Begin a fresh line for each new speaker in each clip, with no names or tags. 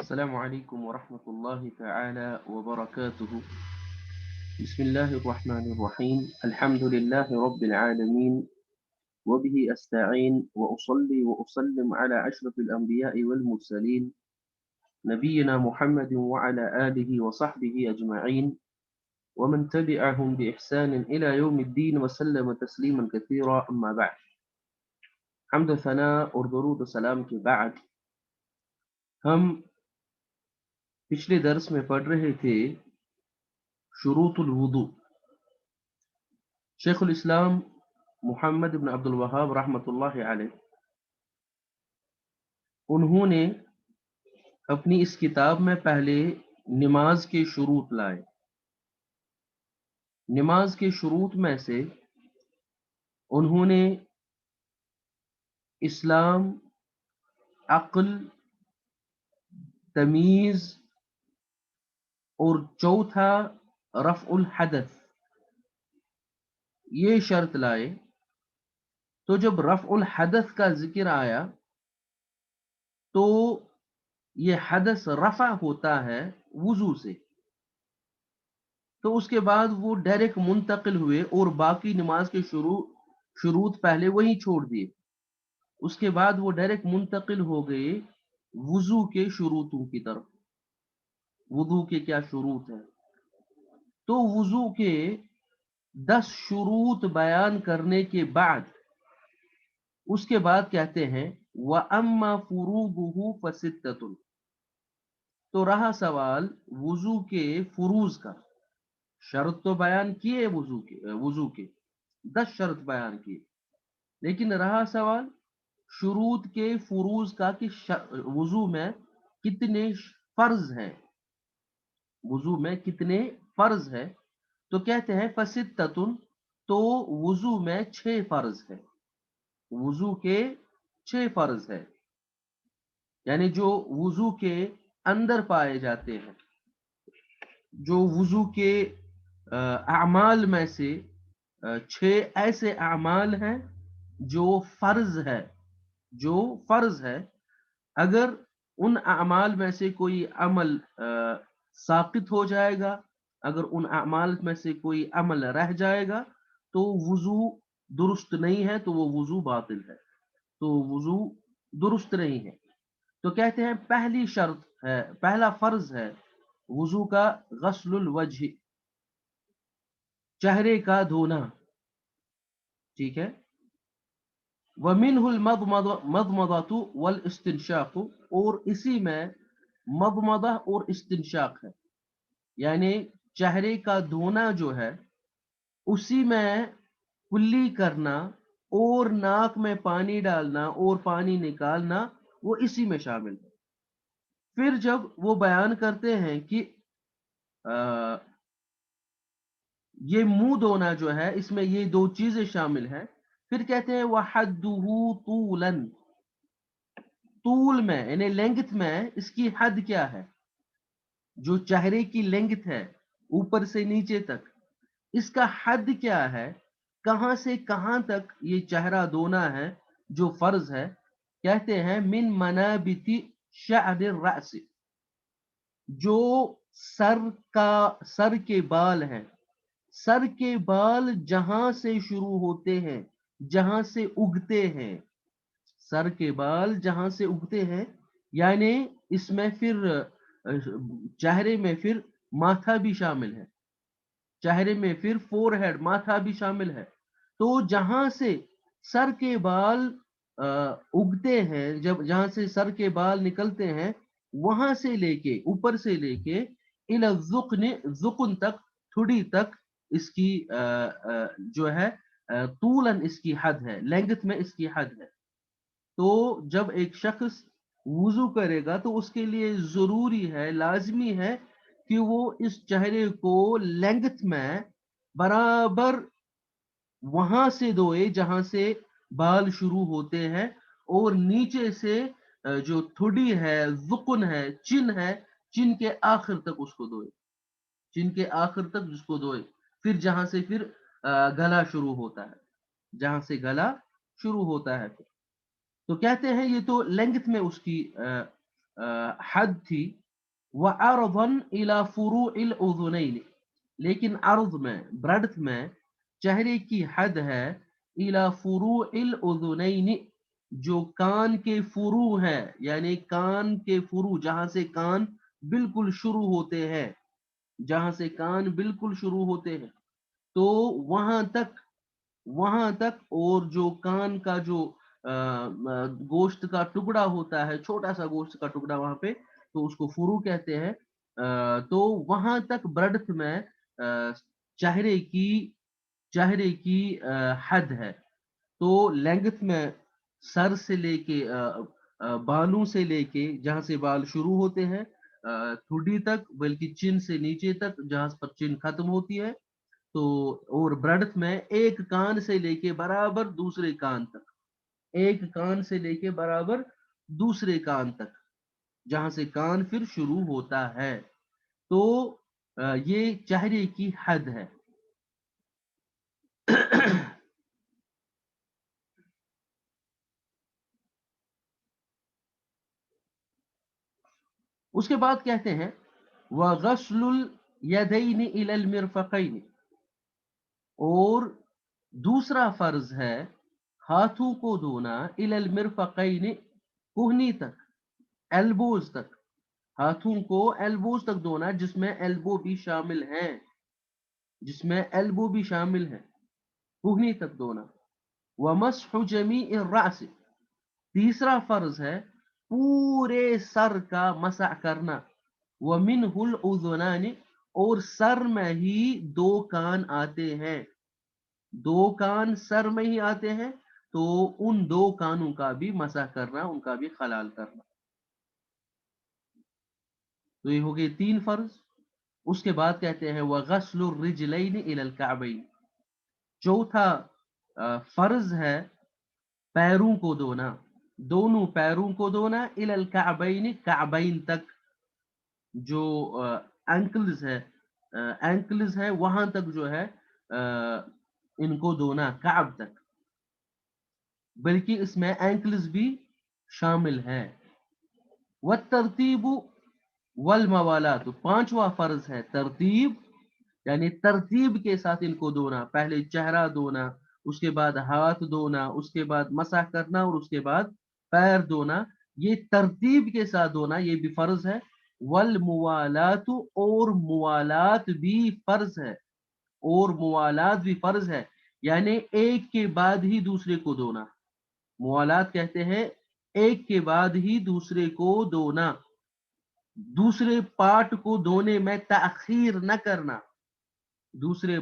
السلام عليكم ورحمة الله تعالى وبركاته. بسم الله الرحمن الرحيم. الحمد لله رب العالمين، وبه أستعين وأصلي وأسلم على أشرف الأنبياء والمرسلين نبينا محمد وعلى آله وصحبه أجمعين ومن تبعهم بإحسان إلى يوم الدين وسلم تسليما كثيرا. أما بعد، حمد و ثناء اور درود و سلام کے بعد ہم پچھلے درس میں پڑھ رہے تھے شروط الوضو. شیخ الاسلام محمد بن عبد الوہاب رحمۃ اللہ علیہ انہوں نے اپنی اس کتاب میں پہلے نماز کے شروط لائے. نماز کے شروط میں سے انہوں نے اسلام، عقل، تمیز اور چوتھا رفع الحدث یہ شرط لائے. تو جب رفع الحدث کا ذکر آیا تو یہ حدث رفع ہوتا ہے وضو سے، تو اس کے بعد وہ ڈائریکٹ منتقل ہوئے اور باقی نماز کے شروط پہلے وہی چھوڑ دیے. اس کے بعد وہ ڈائریکٹ منتقل ہو گئے وضو کے شروطوں کی طرف. وضو کے کیا شروط ہیں؟ تو وضو کے 10 شروط بیان کرنے کے بعد اس کے بعد کہتے ہیں وَأَمَّا فُرُوضُهُ فَسِتَّةٌ. تو رہا سوال وضو کے فروض کا. شرط تو بیان کیے وضو کے 10 شرط بیان کیے، لیکن رہا سوال شروط کے فروض کا کہ وضو میں کتنے فرض ہیں. وضو میں کتنے فرض ہیں؟ تو کہتے ہیں فَسِتَّةٌ. تو وضو میں 6 فرض ہیں. وضو کے 6 فرض ہیں، یعنی جو وضو کے اندر پائے جاتے ہیں. جو وضو کے اعمال میں سے 6 ایسے اعمال ہیں جو فرض ہے. اگر ان اعمال میں سے کوئی عمل ساقط ہو جائے گا، اگر ان اعمال میں سے کوئی عمل رہ جائے گا تو وضو درست نہیں ہے، تو وہ وضو باطل ہے، تو وضو درست نہیں ہے. تو کہتے ہیں پہلی شرط ہے، پہلا فرض ہے وضو کا غسل الوجہ، چہرے کا دھونا. ٹھیک ہے. وَمِنْهُ الْمَضْمَضَةُ وَالْإِسْتِنْشَاقُ. اور اسی میں مضمضہ اور استنشاق ہے، یعنی چہرے کا دھونا جو ہے اسی میں کلی کرنا اور ناک میں پانی ڈالنا اور پانی نکالنا، وہ اسی میں شامل ہے. پھر جب وہ بیان کرتے ہیں کہ یہ منہ دھونا جو ہے اس میں یہ 2 چیزیں شامل ہیں، پھر کہتے ہیں وَحَدُّهُ طُولًا. طول میں یعنی لینگتھ میں اس کی حد کیا ہے؟ جو چہرے کی لینگتھ ہے اوپر سے نیچے تک، اس کا حد کیا ہے؟ کہاں سے کہاں تک یہ چہرہ دھونا ہے جو فرض ہے؟ کہتے ہیں من منابت شعر الرأس. جو سر کے بال ہیں، سر کے بال جہاں سے شروع ہوتے ہیں، جہاں سے اگتے ہیں، سر کے بال جہاں سے اگتے ہیں، یعنی اس میں پھر چہرے میں پھر ماتھا بھی شامل ہے، چہرے میں پھر فور ہیڈ ماتھا بھی شامل ہے. تو جہاں سے سر کے بال اگتے ہیں، جہاں سے سر کے بال نکلتے ہیں، وہاں سے لے کے اوپر سے لے کے الى الذقن، ذقن تک، تھوڑی تک اس کی جو ہے طولن اس کی حد ہے، لینگتھ میں اس کی حد ہے. تو جب ایک شخص وضو کرے گا تو اس کے لیے ضروری ہے، لازمی ہے کہ وہ اس چہرے کو لینگتھ میں برابر وہاں سے دھوئے جہاں سے بال شروع ہوتے ہیں، اور نیچے سے جو تھوڑی ہے، ذقن ہے، چن ہے، چن کے آخر تک اس کو دھوئے، چن کے آخر تک جس کو دھوئے، پھر جہاں سے پھر گلا شروع ہوتا ہے، جہاں سے گلا شروع ہوتا ہے. تو کہتے ہیں یہ تو لینگتھ میں اس کی حد تھی وعرضا الى فروع الاذنین، لیکن عرض میں برڈتھ میں چہرے کی حد ہے الى فروع الاذنین، جو کان کے فروع ہے، یعنی کان کے فروع جہاں سے کان بالکل شروع ہوتے ہیں، جہاں سے کان بالکل شروع ہوتے ہیں تو وہاں تک، اور جو کان کا جو گوشت کا ٹکڑا ہوتا ہے، چھوٹا سا گوشت کا ٹکڑا وہاں پہ، تو اس کو فرو کہتے ہیں، تو وہاں تک برڈتھ میں چہرے کی حد ہے۔ تو لینگتھ میں سر سے لے کے بالوں سے لے کے جہاں سے بال شروع ہوتے ہیں ٹھڈی تک، بلکہ چن سے نیچے تک جہاں پر چن ختم ہوتی ہے، تو اور برڈتھ میں ایک کان سے لے کے برابر دوسرے کان تک، ایک کان سے لے کے برابر دوسرے کان تک جہاں سے کان پھر شروع ہوتا ہے، تو یہ چہرے کی حد ہے۔ اس کے بعد کہتے ہیں وَغَسْلُ الْيَدَيْنِ إِلَى الْمِرْفَقَيْنِ، اور دوسرا فرض ہے ہاتھوں کو دھونا إِلَى الْمِرْفَقَيْنِ، کوہنی تک، ایلبوز تک، ہاتھوں کو ایلبوز تک دھونا، جس میں ایلبو بھی شامل ہیں، جس میں ایلبو بھی شامل ہے، کوہنی تک دھونا۔ وَمَسْحُ جَمِيعِ الرَّأْسِ، تیسرا فرض ہے پورے سر کا مسح کرنا، وَمِنْهُ الْأُذُنَانِ، اور سر میں ہی دو کان آتے ہیں، دو کان سر میں ہی آتے ہیں، تو ان دو کانوں کا بھی مسح کرنا، ان کا بھی خلال کرنا۔ تو یہ ہو گئے تین فرض۔ اس کے بعد کہتے ہیں وَغَسْلُ الرِّجْلَيْنِ إِلَى الْكَعْبَيْنِ، چوتھا فرض ہے پیروں کو دھونا، دونوں پیروں کو دھونا إِلَى الْكَعْبَيْنِ، کعبین تک، جو اینکلز ہے وہاں تک جو ہے ان کو دھونا، کعب تک، بلکہ اس میں اینکلز بھی شامل ہے۔ وَالتَّرْتِيبُ والموالات، پانچواں فرض ہے ترتیب، یعنی ترتیب کے ساتھ ان کو دھونا، پہلے چہرہ دھونا، اس کے بعد ہاتھ دھونا، اس کے بعد مسح کرنا، اور اس کے بعد پیر دھونا، یہ ترتیب کے ساتھ دھونا، یہ بھی فرض ہے۔ والموالات، اور موالات بھی فرض ہے، اور موالات بھی فرض ہے، یعنی ایک کے بعد ہی دوسرے کو دھونا، موالات کہتے ہیں ایک کے بعد ہی دوسرے کو دھونا، دوسرے پارٹ کو دھونے میں تاخیر نہ کرنا، دوسرے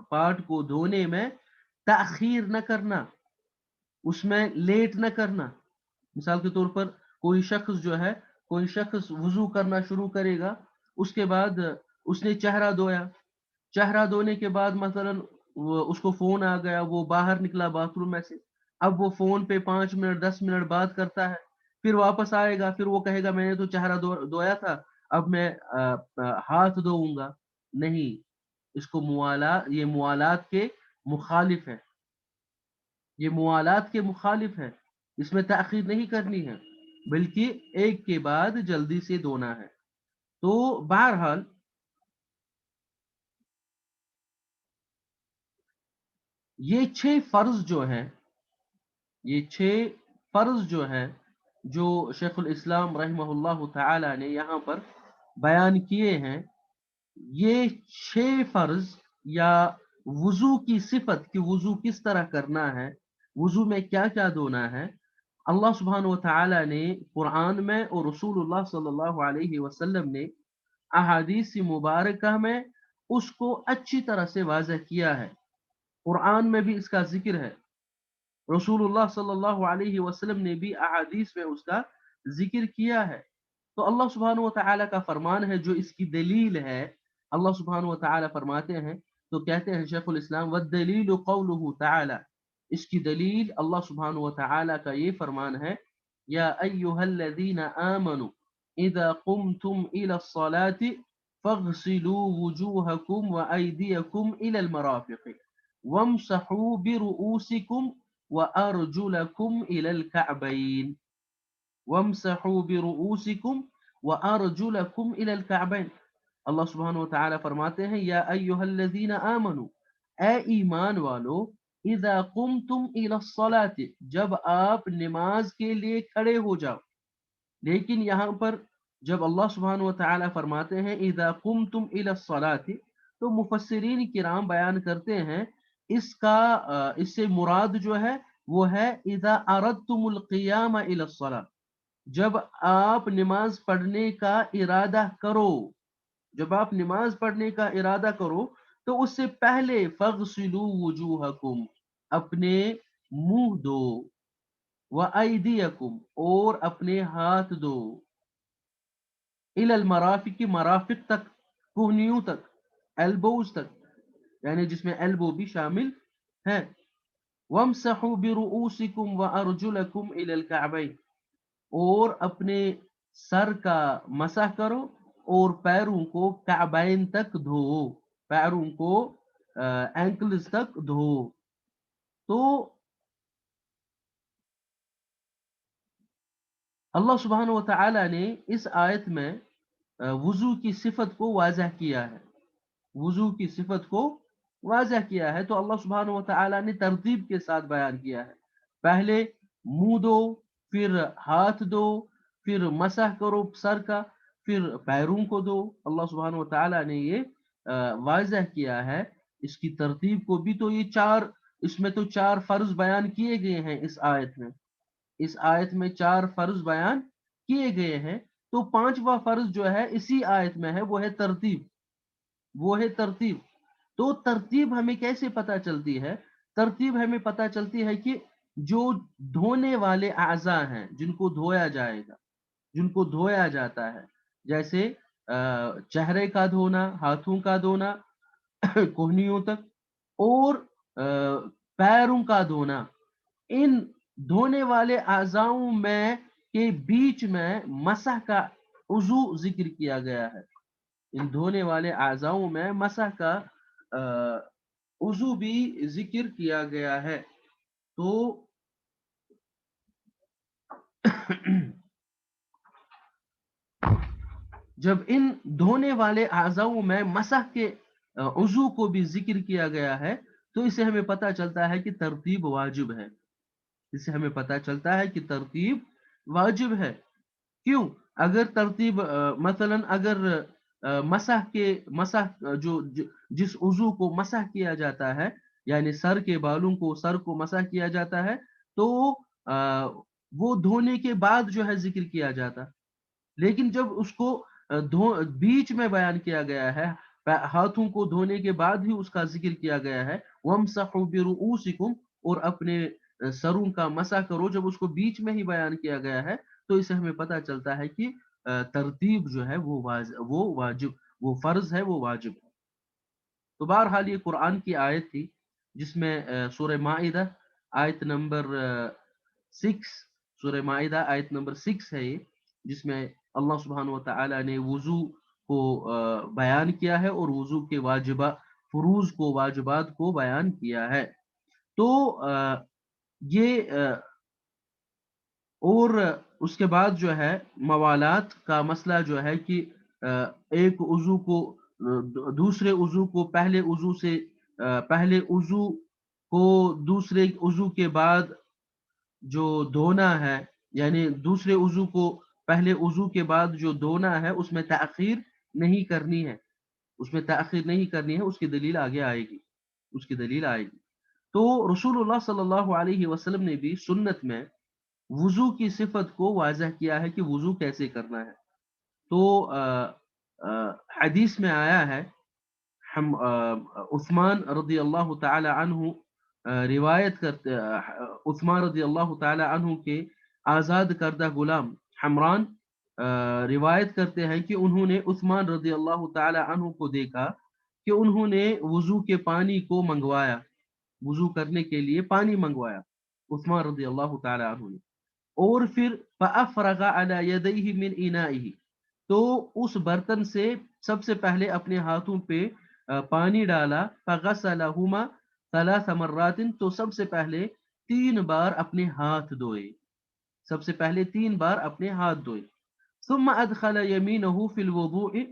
پارٹ کو دھونے میں تاخیر نہ کرنا، اس میں لیٹ نہ کرنا۔ مثال کے طور پر کوئی شخص وضو کرنا شروع کرے گا، اس کے بعد اس نے چہرہ دھویا، چہرہ دھونے کے بعد مثلا اس کو فون آ گیا، وہ باہر نکلا باتھ روم میں سے، اب وہ فون پہ 5 منٹ 10 منٹ بات کرتا ہے، پھر واپس آئے گا، پھر وہ کہے گا میں نے تو چہرہ دھویا تھا، اب میں ہاتھ دھوؤں گا، نہیں، اس کو یہ موالات کے مخالف ہے، یہ موالات کے مخالف ہے، اس میں تاخیر نہیں کرنی ہے، بلکہ ایک کے بعد جلدی سے دھونا ہے۔ تو بہرحال یہ چھ فرض جو ہیں جو شیخ الاسلام رحمہ اللہ تعالی نے یہاں پر بیان کیے ہیں، یہ چھ فرض یا وضو کی صفت کہ وضو کس طرح کرنا ہے، وضو میں کیا کیا دھونا ہے، اللہ سبحانہ و تعالی نے قرآن میں اور رسول اللہ صلی اللہ علیہ وسلم نے احادیث مبارکہ میں اس کو اچھی طرح سے واضح کیا ہے، قرآن میں بھی اس کا ذکر ہے، رسول اللہ صلی اللہ علیہ وسلم نے بھی احادیث میں اس کا ذکر کیا ہے۔ تو اللہ سبحانہ و تعالیٰ کا فرمان ہے جو اس کی دلیل ہے، اللہ سبحانہ و تعالیٰ فرماتے ہیں، تو کہتے ہیں شیخ الاسلام والدلیل قولہ تعالی، اس کی دلیل اللہ سبحانہ و تعالیٰ کا یہ فرمان ہے یا ایہا الذین آمنوا اذا قمتم الى الصلاة فاغسلوا وجوهکم وایدیکم الى المرافق وامسحوا برؤوسکم وارجلکم الى الكعبین۔ وَامْسَحُوا بِرُؤُوسِكُمْ وَأَرْجُلَكُمْ إِلَى الْكَعْبَيْنِ. اللہ سبحانہ وتعالی فرماتے ہیں یا ایھا الذین آمنوا، اے ایمان والو، اذا قمتم الى الصلاۃ، جب آپ نماز کے لیے کھڑے ہو جاؤ. لیکن یہاں پر جب اللہ سبحانہ وتعالی فرماتے ہیں اذا قمتم الى الصلاۃ، تو مفسرین کرام بیان کرتے ہیں اس سے مراد جو ہے وہ ہے اذا اردتم القیام الى الصلاۃ، جب آپ نماز پڑھنے کا ارادہ کرو. جب آپ نماز پڑھنے کا ارادہ کرو تو اس سے پہلے فغسلوا وجوہکم، اپنے منہ دو، وَأَيْدِيَكُمْ، اور اپنے ہاتھ دو، إِلَى الْمَرَافِقِ، مرافق تک، کوہنیوں تک، ایلبوز تک، یعنی جس میں ایلبو بھی شامل ہے. وَامْسَحُوا بِرُؤُوسِكُمْ وَأَرْجُلَكُمْ إِلَى الْكَعْبَيْنِ، اور اپنے سر کا مسح کرو اور پیروں کو کعبین تک دھو، پیروں کو اینکلز تک دھو. تو اللہ سبحانہ و تعالی نے اس آیت میں وضو کی صفت کو واضح کیا ہے، وضو کی صفت کو واضح کیا ہے. تو اللہ سبحانہ و تعالی نے ترتیب کے ساتھ بیان کیا ہے، پہلے منہ دو، پھر ہاتھ دو، پھر مسح کرو سر کا، پھر پیروں کو دو. اللہ سبحانہ و تعالی نے یہ واضح کیا ہے اس کی ترتیب کو بھی. تو یہ اس میں تو 4 فرض بیان کیے گئے ہیں اس آیت میں، اس آیت میں 4 فرض بیان کیے گئے ہیں. تو 5واں فرض جو ہے اسی آیت میں ہے، وہ ہے ترتیب، وہ ہے ترتیب. تو ترتیب ہمیں کیسے پتہ چلتی ہے؟ ترتیب ہمیں پتہ چلتی ہے کہ جو دھونے والے اعضاء ہیں، جن کو دھویا جائے گا، جن کو دھویا جاتا ہے، جیسے چہرے کا دھونا، ہاتھوں کا دھونا کوہنیوں تک، اور پیروں کا دھونا، ان دھونے والے اعضاؤں میں کے بیچ میں مسح کا عضو ذکر کیا گیا ہے. ان دھونے والے اعضاؤں میں مسح کا عضو بھی ذکر کیا گیا ہے. تو جب ان دھونے والے اعضاؤں میں مسح کے عضو کو بھی ذکر کیا گیا ہے تو اسے ہمیں پتہ چلتا ہے کہ ترتیب واجب ہے. اس سے ہمیں پتہ چلتا ہے کہ ترتیب واجب ہے. کیوں؟ اگر ترتیب مثلا اگر مسح جس عضو کو مسح کیا جاتا ہے، یعنی سر کے بالوں کو، سر کو مسح کیا جاتا ہے، تو وہ دھونے کے بعد جو ہے ذکر کیا جاتا. لیکن جب اس کو بیچ میں بیان کیا گیا ہے، ہاتھوں کو دھونے کے بعد ہی اس کا ذکر کیا گیا ہے، وَامْسَحُوا بِرُؤُوسِكُمْ، اور اپنے سروں کا مسح کرو، جب اس کو بیچ میں ہی بیان کیا گیا ہے تو اسے ہمیں پتہ چلتا ہے کہ ترتیب جو ہے وہ واجب، وہ فرض ہے، وہ واجب ہے. تو بہرحال یہ قرآن کی آیت تھی جس میں سورہ مائدہ آیت نمبر 6، سورہ مائدہ آیت نمبر 6 ہے یہ، جس میں اللہ سبحانہ و تعالی نے وضو کو بیان کیا ہے اور وضو کے فروض کو، واجبات کو بیان کیا ہے. تو یہ اور اس کے بعد جو ہے موالات کا مسئلہ جو ہے کہ ایک عضو کو دوسرے عضو کو پہلے عضو کو دوسرے عضو کے بعد جو دھونا ہے، یعنی دوسرے عضو کو پہلے عضو کے بعد جو دھونا ہے اس میں تاخیر نہیں کرنی ہے، اس میں تاخیر نہیں کرنی ہے. اس کی دلیل آگے آئے گی، اس کی دلیل آئے گی. تو رسول اللہ صلی اللہ علیہ وسلم نے بھی سنت میں وضو کی صفت کو واضح کیا ہے کہ وضو کیسے کرنا ہے. تو حدیث میں آیا ہے، ہم عثمان رضی اللہ تعالی عنہ روایت کرتے، عثمان رضی اللہ تعالی عنہ کے آزاد کردہ غلام حمران روایت کرتے ہیں کہ انہوں نے عثمان رضی اللہ تعالی عنہ کو دیکھا کہ انہوں نے وضو کے پانی کو منگوایا، وضو کرنے کے لیے پانی منگوایا عثمان رضی اللہ تعالی عنہ نے، اور پھر فَأَفْرَغَ عَلَى يَدَيْهِ مِنْ إِنَائِهِ، تو اس برتن سے سب سے پہلے اپنے ہاتھوں پہ پانی ڈالا، فَغَسَلَهُمَا 3 مرات، تو سب سے پہلے 3 بار اپنے ہاتھ دھوئے، سب سے پہلے 3 بار اپنے ہاتھ دھوئے. ثم ادخل یمینہ فی الوضوء،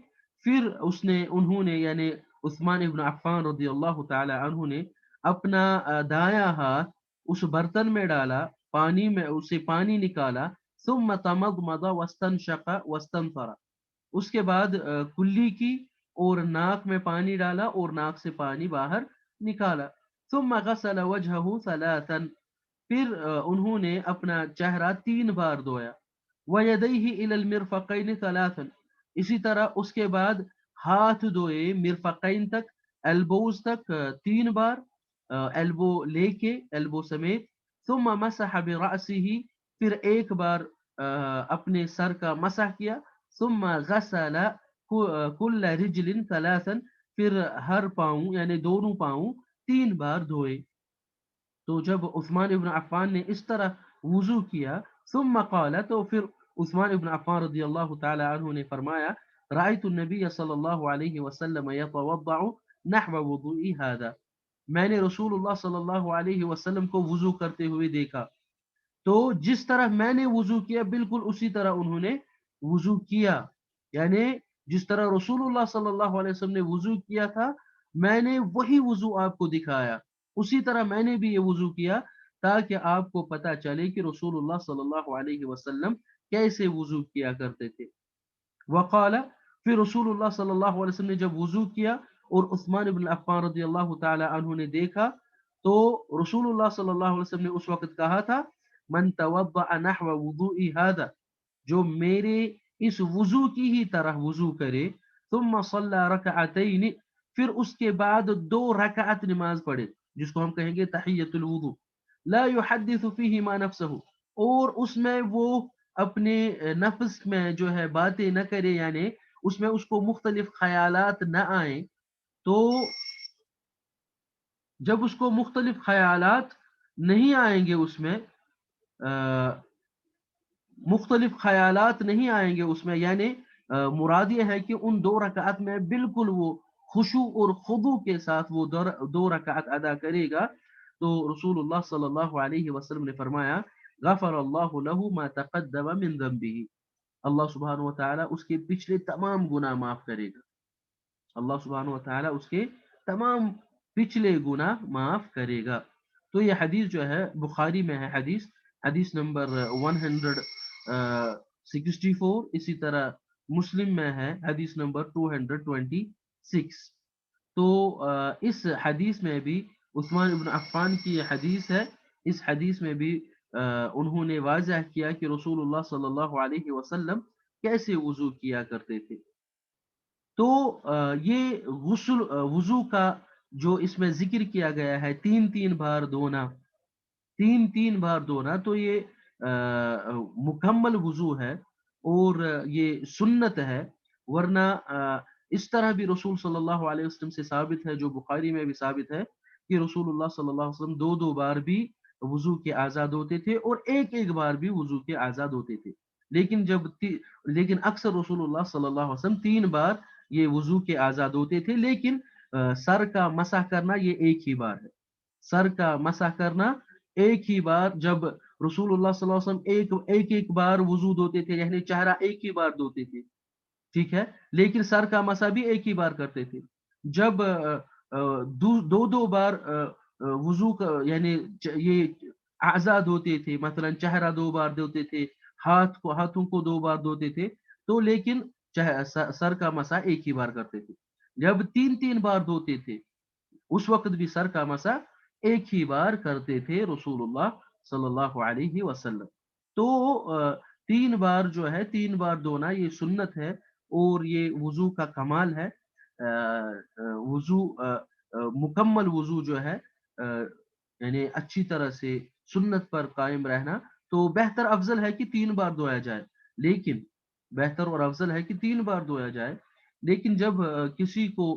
پھر انہوں نے یعنی عثمان ابن عفان رضی اللہ تعالی عنہ نے اپنا دایاں ہاتھ اس برتن میں ڈالا، پانی میں اسے پانی نکالا. ثم تمضمض واستنشق واستنثر، اس کے بعد کلی کی اور ناک میں پانی ڈالا اور ناک سے پانی باہر نکالا. ثم غسل وجهه ثلاثا، پھر انہوں نے اپنا چہرہ 3 بار دھویا. وَيَدَيْهِ إِلَى الْمِرْفَقَيْنِ ثَلَاثًا، اسی طرح اس کے بعد ہاتھ دھوئے مرفقین تک، ایلبوز تک 3 بار، ایلبو لے کے، ایلبو سمیت. ثم مسح برأسه، پھر ایک بار اپنے سر کا مسح کیا. ثم غسل كل رجل ثلاثا، پھر ہر پاؤں یعنی دونوں پاؤں 3 بار دھوئے. تو جب عثمان ابن عفان نے اس طرح وضو کیا، ثم قال، تو پھر عثمان ابن عفان رضی اللہ تعالی عنہ نے فرمایا، رأیت النبی صلی اللہ علیہ وسلم یتوضع نحو وضوئی هذا، میں نے رسول اللہ صلی اللہ علیہ وسلم کو وضو کرتے ہوئے دیکھا، تو جس طرح میں نے وضو کیا بالکل اسی طرح انہوں نے وضو کیا. یعنی جس طرح رسول اللہ صلی اللہ علیہ وسلم نے وضو کیا تھا، میں نے وہی وضو آپ کو دکھایا، اسی طرح میں نے بھی یہ وضو کیا، تاکہ آپ کو پتا چلے کہ رسول اللہ صلی اللہ علیہ وسلم کیسے وضو کیا کرتے تھے. وقال، پھر رسول اللہ صلی اللہ علیہ وسلم نے جب وضو کیا اور عثمان بن عفان رضی اللہ تعالی عنہ نے دیکھا، تو رسول اللہ صلی اللہ علیہ وسلم نے اس وقت کہا تھا، من توضع نحو وضوئی هذا، جو میرے اس وضو کی ہی طرح وضو کرے. ثم صلی رکعتین، پھر اس کے بعد 2 رکعت نماز پڑھے، جس کو ہم کہیں گے تحیۃ الوضو. لا يحدث فیہما نفسہ، اور اس میں وہ اپنے نفس میں جو ہے باتیں نہ کرے، یعنی اس میں اس کو مختلف خیالات نہ آئیں. تو جب اس کو مختلف خیالات نہیں آئیں گے، اس میں مختلف خیالات نہیں آئیں گے اس میں، یعنی مراد یہ ہے کہ ان 2 رکعت میں بالکل وہ خشوع اور خضوع کے ساتھ وہ 2 رکعت ادا کرے گا. تو رسول اللہ صلی اللہ علیہ وسلم نے فرمایا، غفر اللہ له ما تقدم من ذنبه، اللہ سبحانہ و تعالی اس کے پچھلے تمام گناہ معاف کرے گا. اللہ سبحانہ و تعالی اس کے تمام پچھلے گناہ معاف کرے گا. تو یہ حدیث جو ہے بخاری میں ہے، حدیث نمبر 164، اسی طرح مسلم میں ہے حدیث نمبر 226. تو اس حدیث میں بھی عثمان ابن عفان کی یہ حدیث ہے، اس حدیث میں بھی انہوں نے واضح کیا کہ رسول اللہ صلی اللہ علیہ وسلم کیسے وضو کیا کرتے تھے. تو یہ غسل وضو کا جو اس میں ذکر کیا گیا ہے 3 بار دھونا، 3 بار دھونا، تو یہ مکمل وضو ہے اور یہ سنت ہے. ورنہ اس طرح بھی رسول صلی اللہ علیہ وسلم سے ثابت ہے، جو بخاری میں بھی ثابت ہے، کہ رسول اللہ صلی اللہ علیہ وسلم 2 بار بھی وضو کے آزاد ہوتے تھے اور ایک بار بھی وضو کے آزاد ہوتے تھے. لیکن اکثر رسول اللہ صلی اللہ علیہ وسلم 3 بار یہ وضو کے آزاد ہوتے تھے. لیکن سر کا مسح کرنا یہ ایک ہی بار ہے، سر کا مسح کرنا ایک ہی بار. جب رسول اللہ صلی اللہ علیہ وسلم ایک بار وضو دھوتے تھے، یعنی چہرہ ایک ہی بار دھوتے تھے، ٹھیک ہے، لیکن سر کا مسح بھی ایک ہی بار کرتے تھے. جب 2 بار وضو کا یعنی یہ آزاد ہوتے تھے، مثلا چہرہ 2 بار دھوتے تھے، ہاتھوں کو 2 بار دھوتے تھے، تو لیکن سر کا مسح ایک ہی بار کرتے تھے. جب 3 بار دھوتے تھے، اس وقت بھی سر کا مسح ایک ہی بار کرتے تھے رسول اللہ صلی اللہ علیہ وسلم. تو 3 بار جو ہے 3 بار دھونا یہ سنت ہے اور یہ وضو کا کمال ہے. وضو مکمل وضو جو ہے یعنی اچھی طرح سے سنت پر قائم رہنا، تو بہتر افضل ہے کہ 3 بار دھویا جائے، لیکن بہتر اور افضل ہے کہ 3 بار دھویا جائے. لیکن جب کسی کو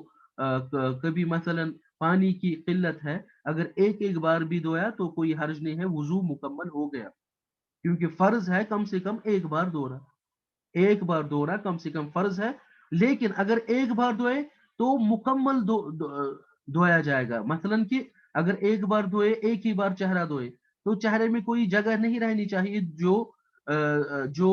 کبھی مثلا پانی کی قلت ہے، اگر ایک بار بھی دھویا تو کوئی حرج نہیں ہے، وضو مکمل ہو گیا، کیونکہ فرض ہے کم سے کم ایک بار دھونا کم سے کم فرض ہے. لیکن اگر ایک بار دھوئے تو مکمل دھویا جائے گا. مثلا کہ اگر ایک بار دھوئے، ایک ہی بار چہرہ دھوئے، تو چہرے میں کوئی جگہ نہیں رہنی چاہیے جو جو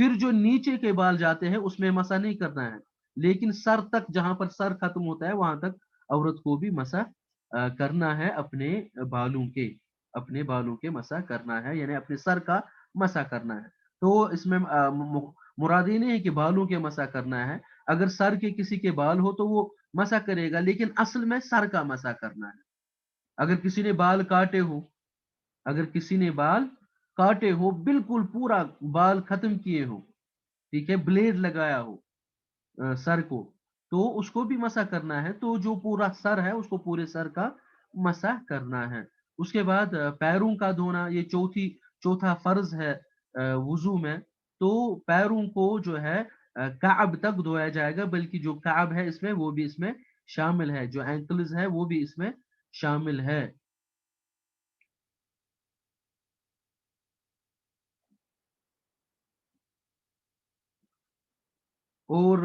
پھر جو نیچے کے بال جاتے ہیں اس میں مسح نہیں کرنا ہے، لیکن سر تک جہاں پر سر ختم ہوتا ہے وہاں تک عورت کو بھی مسح کرنا ہے، اپنے بالوں کے مسح کرنا ہے، یعنی اپنے سر کا مسح کرنا ہے۔ تو اس میں مراد یہ نہیں ہے کہ بالوں کے مسح کرنا ہے، اگر سر کے کسی کے بال ہو تو وہ مسح کرے گا، لیکن اصل میں سر کا مسح کرنا ہے۔ اگر کسی نے بال کاٹے ہو، اگر کسی نے بال کاٹے ہو، بالکل پورا بال ختم کیے ہو، ٹھیک ہے، بلیڈ لگایا ہو سر کو، تو اس کو بھی مسح کرنا ہے۔ تو جو پورا سر ہے اس کو پورے سر کا مسح کرنا ہے۔ اس کے بعد پیروں کا دھونا، یہ چوتھا فرض ہے وضو میں۔ تو پیروں کو جو ہے کعب تک دھویا جائے گا، بلکہ جو کعب ہے اس میں وہ بھی اس میں شامل ہے، جو اینکلز ہے وہ بھی اس میں شامل ہے۔ اور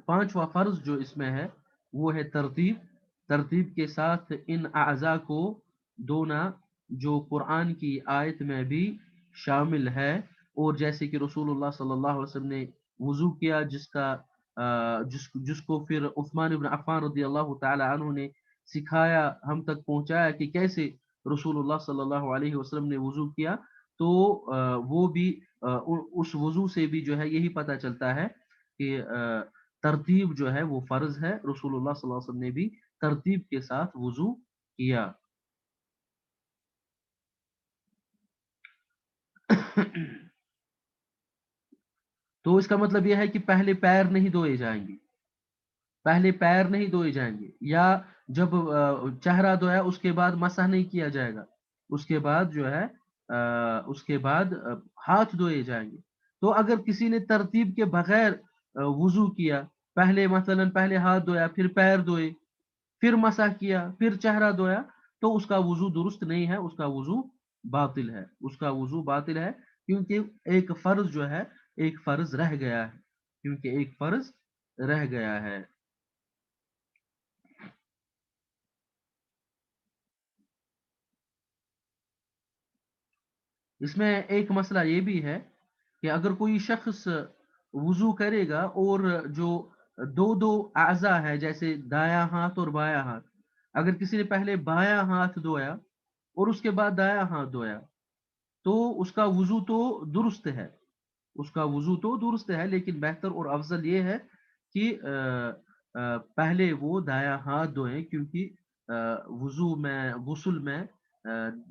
پانچواں فرض جو اس میں ہے وہ ہے ترتیب کے ساتھ ان اعضاء کو دھونا، جو قرآن کی آیت میں بھی شامل ہے۔ اور جیسے کہ رسول اللہ صلی اللہ علیہ وسلم نے وضو کیا، جس کو پھر عثمان بن عفان رضی اللہ تعالی عنہ نے سکھایا، ہم تک پہنچایا کہ کیسے رسول اللہ صلی اللہ علیہ وسلم نے وضو کیا، تو وہ بھی اس وضو سے بھی جو ہے یہی پتہ چلتا ہے کہ ترتیب جو ہے وہ فرض ہے۔ رسول اللہ صلی اللہ علیہ وسلم نے بھی ترتیب کے ساتھ وضو کیا۔ تو اس کا مطلب یہ ہے کہ پہلے پیر نہیں دھوئے جائیں گے، پہلے پیر نہیں دھوئے جائیں گے، یا جب چہرہ دھویا اس کے بعد مسح نہیں کیا جائے گا، اس کے بعد جو ہے اس کے بعد ہاتھ دھوئے جائیں گے۔ تو اگر کسی نے ترتیب کے بغیر وضو کیا، پہلے ہاتھ دھویا، پھر پیر دھوئے، پھر مسح کیا، پھر چہرہ دھویا، تو اس کا وضو درست نہیں ہے، اس کا وضو باطل ہے، اس کا وضو باطل ہے، کیونکہ ایک فرض جو ہے، ایک فرض رہ گیا ہے، کیونکہ ایک فرض رہ گیا ہے۔ اس میں ایک مسئلہ یہ بھی ہے کہ اگر کوئی شخص وضو کرے گا اور جو دو اعضاء ہے، جیسے دایاں ہاتھ اور بایاں ہاتھ، اگر کسی نے پہلے بایاں ہاتھ دھویا اور اس کے بعد دایاں ہاتھ دھویا، تو اس کا وضو تو درست ہے، اس کا وضو تو درست ہے، لیکن بہتر اور افضل یہ ہے کہ پہلے وہ دایاں ہاتھ دھوئیں، کیونکہ غسل میں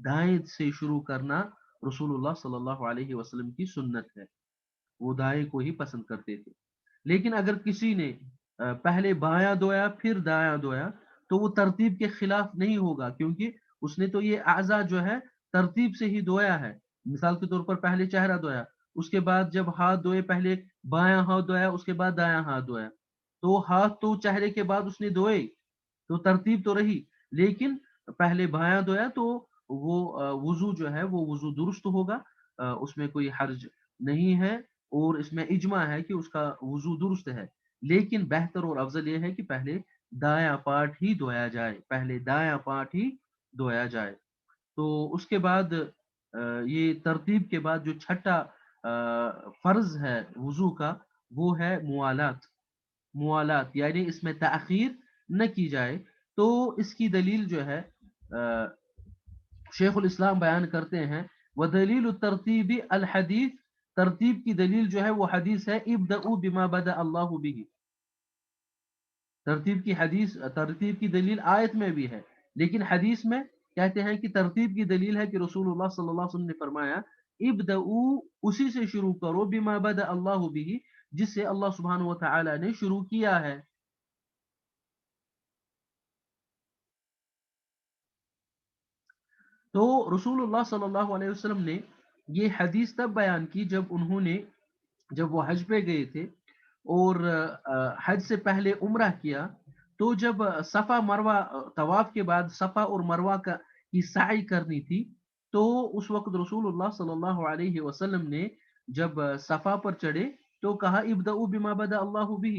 دائیں سے شروع کرنا رسول اللہ صلی اللہ علیہ وسلم کی سنت ہے، وہ دائیں کو ہی پسند کرتے تھے۔ لیکن اگر کسی نے پہلے بایاں دھویا پھر دایاں دھویا، تو وہ ترتیب کے خلاف نہیں ہوگا، کیونکہ اس نے تو یہ اعضاء جو ہے ترتیب سے ہی دھویا ہے۔ مثال کے طور پر پہلے چہرہ دھویا، اس کے بعد جب ہاتھ دھوئے، پہلے بایاں ہاتھ دھویا، اس کے بعد دایاں ہاتھ دھویا، تو ہاتھ تو چہرے کے بعد اس نے دھوئے، تو ترتیب تو رہی، لیکن پہلے بایاں دھویا تو وہ وضو جو ہے وہ وضو درست ہوگا، اس میں کوئی حرج نہیں ہے، اور اس میں اجماع ہے کہ اس کا وضو درست ہے۔ لیکن بہتر اور افضل یہ ہے کہ پہلے دایاں پارٹ ہی دھویا جائے، پہلے دایاں پارٹ ہی دھویا جائے۔ تو اس کے بعد یہ ترتیب کے بعد جو چھٹا فرض ہے وضو کا، وہ ہے موالات، یعنی اس میں تاخیر نہ کی جائے۔ تو اس کی دلیل جو ہے شیخ الاسلام بیان کرتے ہیں، وَدَلِيلُ الترتیب الحدیث، ترتیب کی دلیل جو ہے وہ حدیث ہے ابدأوا بما بدأ اللہ به۔ ترتیب کی دلیل آیت میں بھی ہے، لیکن حدیث میں کہتے ہیں کہ ترتیب کی دلیل ہے کہ رسول اللہ صلی اللہ علیہ وسلم نے فرمایا ابدأوا، اسی سے شروع کرو، بما بدأ اللہ به، جس سے اللہ سبحانہ و تعالی نے شروع کیا ہے۔ تو رسول اللہ صلی اللہ علیہ وسلم نے یہ حدیث تب بیان کی جب وہ حج پہ گئے تھے، اور حج سے پہلے عمرہ کیا، تو جب صفا مروہ طواف کے بعد صفا اور مروہ کی سعی کرنی تھی، تو اس وقت رسول اللہ صلی اللہ علیہ وسلم نے جب صفا پر چڑھے تو کہا ابدؤوا بما بدأ اللہ به،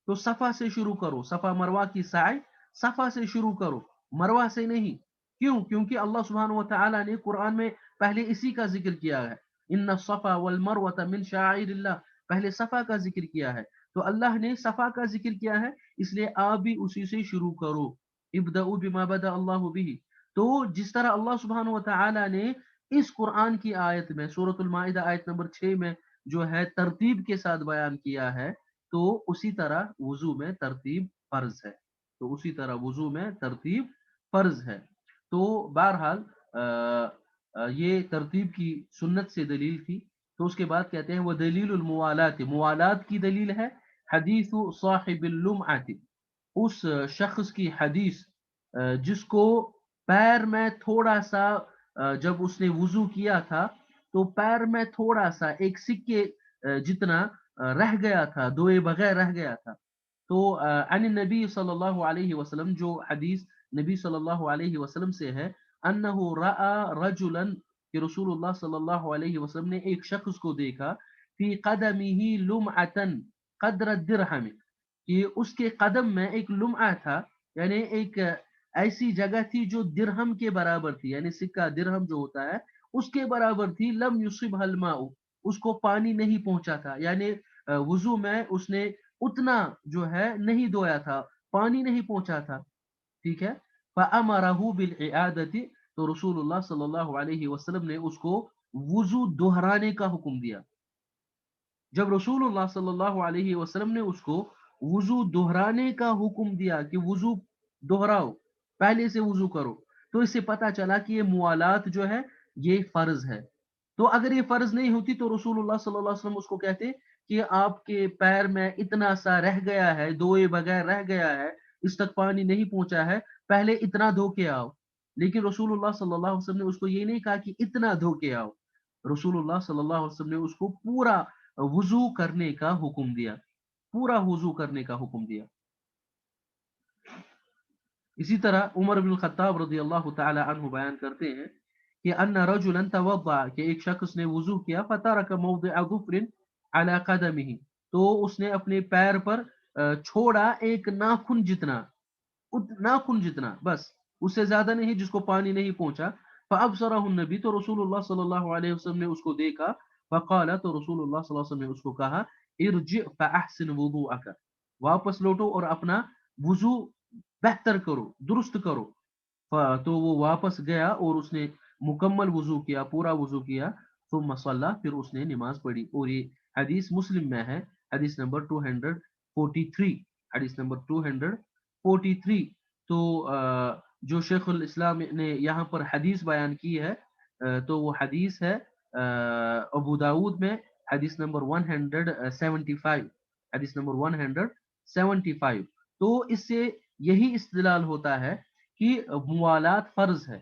تو صفا سے شروع کرو، صفا مروہ کی سعی صفا سے شروع کرو، مروہ سے نہیں۔ کیوں؟ کیونکہ اللہ سبحانہ و تعالی نے قرآن میں پہلے اسی کا ذکر کیا ہے، ان الصفا والمروۃ من شعائر اللہ، پہلے صفا کا ذکر کیا ہے، تو اللہ نے صفا کا ذکر کیا ہے، اس لیے آپ بھی اسی سے شروع کرو، ابدؤوا بما بدأ اللہ به۔ تو جس طرح اللہ سبحانہ و تعالی نے اس قرآن کی آیت میں سورۃ المائدہ آیت نمبر 6 میں جو ہے ترتیب کے ساتھ بیان کیا ہے، تو اسی طرح وضو میں ترتیب فرض ہے، تو اسی طرح وضو میں ترتیب فرض ہے۔ تو بہرحال یہ ترتیب کی سنت سے دلیل تھی۔ تو اس کے بعد کہتے ہیں وہ دلیل الموالات، موالات کی دلیل ہے حدیث صاحب اللمعۃ، اس شخص کی حدیث جس کو پیر میں تھوڑا سا جب اس نے وضو کیا تھا تو پیر میں تھوڑا سا ایک سکے جتنا رہ گیا تھا، دوئے بغیر رہ گیا تھا۔ تو عن النبی صلی اللہ علیہ وسلم، جو حدیث نبی صلی اللہ علیہ وسلم سے ہے، انہ رأى رجلا، کہ رسول اللہ صلی اللہ علیہ وسلم نے ایک شخص کو دیکھا، فی قدمہ لمعة قدر الدرہم، کہ اس کے قدم میں ایک لمعہ تھا، یعنی ایک ایسی جگہ تھی جو درہم کے برابر تھی، یعنی سکہ درہم جو ہوتا ہے اس کے برابر تھی، لم یصبها الماء، اس کو پانی نہیں پہنچا تھا، یعنی وضو میں اس نے اتنا جو ہے نہیں دھویا تھا، پانی نہیں پہنچا تھا، ٹھیک ہے۔ فَأَمَرَهُ بِالْإِعَادَةِ، تو رسول اللہ صلی اللہ علیہ وسلم نے اس کو وضو دہرانے کا حکم دیا۔ جب رسول اللہ صلی اللہ علیہ وسلم نے اس کو وضو دہرانے کا حکم دیا کہ وضو دہراؤ، پہلے سے وضو کرو، تو اس سے پتا چلا کہ یہ موالات جو ہے یہ فرض ہے۔ تو اگر یہ فرض نہیں ہوتی تو رسول اللہ صلی اللہ علیہ وسلم اس کو کہتے کہ آپ کے پیر میں اتنا سا رہ گیا ہے، دھوئے بغیر رہ گیا ہے، اس تک پانی نہیں پہنچا ہے، پہلے اتنا دھو کے آؤ۔ لیکن رسول اللہ صلی اللہ علیہ وسلم نے اس کو یہ نہیں کہا کہ اتنا دھو کے آؤ، رسول اللہ صلی اللہ علیہ وسلم نے اس کو پورا وضو کرنے کا حکم دیا، پورا وضو کرنے کا حکم دیا۔ اسی طرح عمر بن الخطاب رضی اللہ تعالی عنہ بیان کرتے ہیں کہ ان رجلا توضع، کہ ایک شخص نے وضو کیا، فترک موضع ظفر علی قدمه، تو اس نے اپنے پیر پر چھوڑا ایک ناخن جتنا، ناخن جتنا بس، اس سے زیادہ نہیں جس کو پانی نہیں پہنچا۔ فابصرہ النبی، تو رسول اللہ صلی اللہ علیہ وسلم نے اس کو دیکھا، فقال، تو رسول اللہ صلی اللہ علیہ وسلم نے اس کو کہا، ارجع فاحسن وضوءک، واپس لوٹو اور اپنا وضو بہتر کرو، درست کرو۔ تو وہ واپس گیا اور اس نے مکمل وضو کیا، پورا وضو کیا، ثم صلی، پھر اس نے نماز پڑھی، اور یہ حدیث مسلم میں ہے، حدیث نمبر 243، حدیث نمبر 243۔ تو جو شیخ الاسلام نے یہاں پر حدیث بیان کی ہے، تو وہ حدیث ہے ابو داود میں حدیث نمبر 175، حدیث نمبر 175۔ تو اس سے یہی استدلال ہوتا ہے کہ موالات فرض ہے،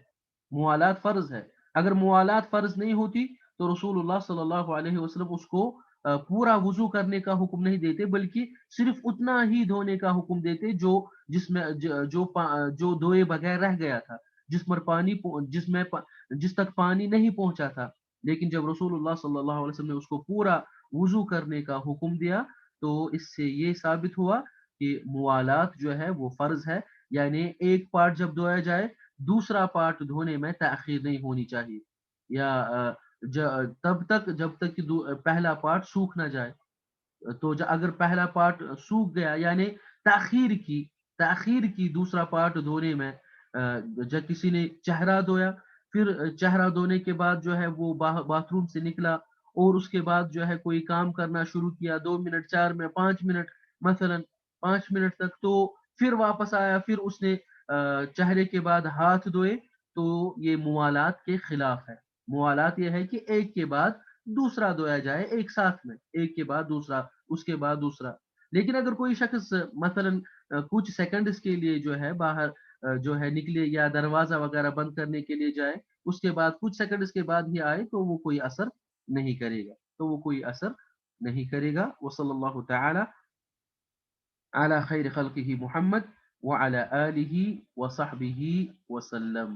موالات فرض ہے۔ اگر موالات فرض نہیں ہوتی تو رسول اللہ صلی اللہ علیہ وسلم اس کو پورا وضو کرنے کا حکم نہیں دیتے، بلکہ صرف اتنا ہی دھونے کا حکم دیتے جو جس میں جو دھوئے بغیر رہ گیا تھا، جس پر پانی جس تک پانی نہیں پہنچا تھا۔ لیکن جب رسول اللہ صلی اللہ علیہ وسلم نے اس کو پورا وضو کرنے کا حکم دیا تو اس سے یہ ثابت ہوا کہ موالات جو ہے وہ فرض ہے، یعنی ایک پارٹ جب دھویا جائے دوسرا پارٹ دھونے میں تاخیر نہیں ہونی چاہیے، یا تب تک جب تک کہ پہلا پارٹ سوکھ نہ جائے۔ تو اگر پہلا پارٹ سوکھ گیا یعنی تاخیر کی دوسرا پارٹ دھونے میں، جب کسی نے چہرہ دھویا، پھر چہرہ دھونے کے بعد جو ہے وہ باتھ روم سے نکلا اور اس کے بعد جو ہے کوئی کام کرنا شروع کیا، 2 منٹ 4 منٹ 5 منٹ، مثلا 5 منٹ تک، تو پھر واپس آیا، پھر اس نے چہرے کے بعد ہاتھ دھوئے، تو یہ موالات کے خلاف ہے۔ موالات یہ ہے کہ ایک کے بعد دوسرا دھویا جائے، ایک ساتھ میں، ایک کے بعد دوسرا، اس کے بعد دوسرا۔ لیکن اگر کوئی شخص مثلا کچھ سیکنڈز کے لیے جو ہے باہر جو ہے نکلے یا دروازہ وغیرہ بند کرنے کے لیے جائے، اس کے بعد کچھ سیکنڈز کے بعد ہی آئے، تو وہ کوئی اثر نہیں کرے گا، تو وہ کوئی اثر نہیں کرے گا۔ وصلی اللہ تعالی علی خیر خلقہ محمد وعلی آلہ وصحبہ وسلم۔